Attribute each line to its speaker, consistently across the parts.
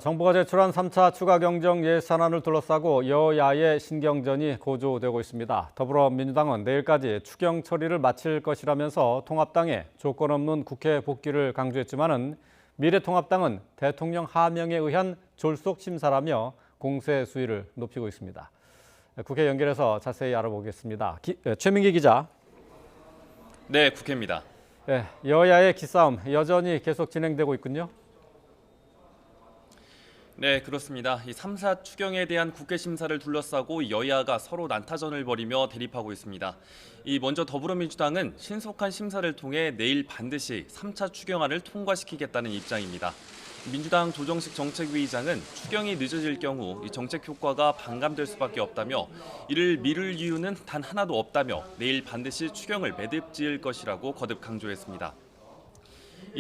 Speaker 1: 정부가 제출한 3차 추가 경정 예산안을 둘러싸고 여야의 신경전이 고조되고 있습니다. 더불어민주당은 내일까지 추경 처리를 마칠 것이라면서 통합당의 조건 없는 국회 복귀를 강조했지만은 미래통합당은 대통령 하명에 의한 졸속 심사라며 공세 수위를 높이고 있습니다. 국회 연결해서 자세히 알아보겠습니다. 최민기 기자.
Speaker 2: 네, 국회입니다.
Speaker 1: 여야의 기싸움 여전히 계속 진행되고 있군요.
Speaker 2: 네, 그렇습니다. 이 3사 추경에 대한 국회 심사를 둘러싸고 여야가 서로 난타전을 벌이며 대립하고 있습니다. 먼저 더불어민주당은 신속한 심사를 통해 내일 반드시 3차 추경안을 통과시키겠다는 입장입니다. 민주당 조정식 정책위의장은 추경이 늦어질 경우 이 정책 효과가 반감될 수밖에 없다며 이를 미룰 이유는 단 하나도 없다며 내일 반드시 추경을 매듭지을 것이라고 거듭 강조했습니다.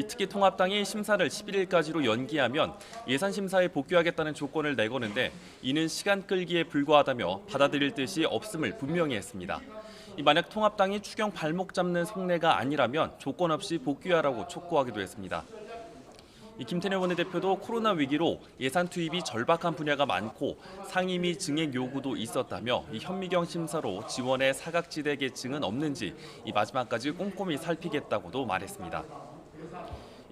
Speaker 2: 특히 통합당이 심사를 11일까지로 연기하면 예산심사에 복귀하겠다는 조건을 내거는데 이는 시간 끌기에 불과하다며 받아들일 뜻이 없음을 분명히 했습니다. 만약 통합당이 추경 발목 잡는 속내가 아니라면 조건 없이 복귀하라고 촉구하기도 했습니다. 김태년 원내대표도 코로나 위기로 예산 투입이 절박한 분야가 많고 상임위 증액 요구도 있었다며 현미경 심사로 지원의 사각지대 계층은 없는지 마지막까지 꼼꼼히 살피겠다고도 말했습니다.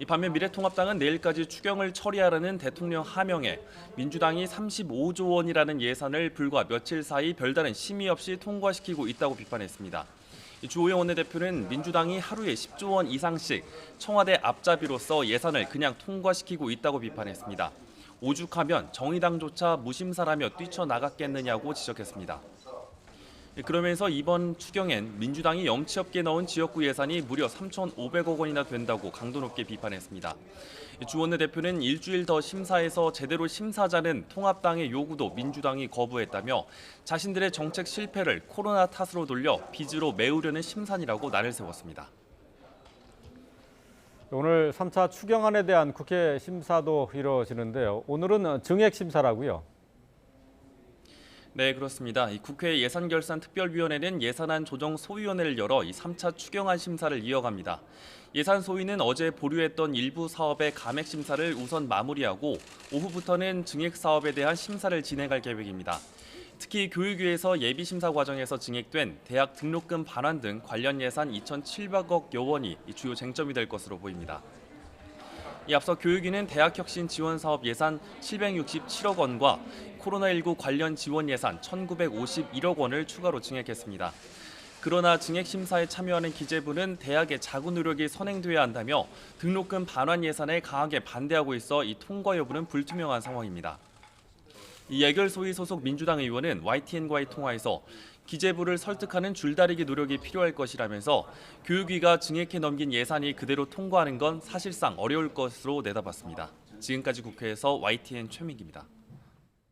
Speaker 2: 반면 미래통합당은 내일까지 추경을 처리하라는 대통령 하명에 민주당이 35조 원이라는 예산을 불과 며칠 사이 별다른 심의 없이 통과시키고 있다고 비판했습니다. 주호영 원내대표는 민주당이 하루에 10조 원 이상씩 청와대 앞잡이로서 예산을 그냥 통과시키고 있다고 비판했습니다. 오죽하면 정의당조차 무심사라며 뛰쳐나갔겠느냐고 지적했습니다. 그러면서 이번 추경엔 민주당이 염치 없게 넣은 지역구 예산이 무려 3,500억 원이나 된다고 강도 높게 비판했습니다. 주 원내대표는 일주일 더 심사해서 제대로 심사하자는 통합당의 요구도 민주당이 거부했다며 자신들의 정책 실패를 코로나 탓으로 돌려 빚으로 메우려는 심산이라고 날을 세웠습니다.
Speaker 1: 오늘 3차 추경안에 대한 국회 심사도 이루어지는데요. 오늘은 증액 심사라고요.
Speaker 2: 네, 그렇습니다. 국회 예산결산특별위원회는 예산안 조정 소위원회를 열어 3차 추경안 심사를 이어갑니다. 예산 소위는 어제 보류했던 일부 사업의 감액 심사를 우선 마무리하고 오후부터는 증액 사업에 대한 심사를 진행할 계획입니다. 특히 교육위에서 예비심사 과정에서 증액된 대학 등록금 반환 등 관련 예산 2,700억여 원이 주요 쟁점이 될 것으로 보입니다. 앞서 교육위는 대학혁신지원사업 예산 767억 원과 코로나19 관련 지원 예산 1,951억 원을 추가로 증액했습니다. 그러나 증액 심사에 참여하는 기재부는 대학의 자구 노력이 선행돼야 한다며 등록금 반환 예산에 강하게 반대하고 있어 이 통과 여부는 불투명한 상황입니다. 예결 소위 소속 민주당 의원은 YTN과의 통화에서 기재부를 설득하는 줄다리기 노력이 필요할 것이라면서 교육위가 증액해 넘긴 예산이 그대로 통과하는 건 사실상 어려울 것으로 내다봤습니다. 지금까지 국회에서 YTN 최민기입니다.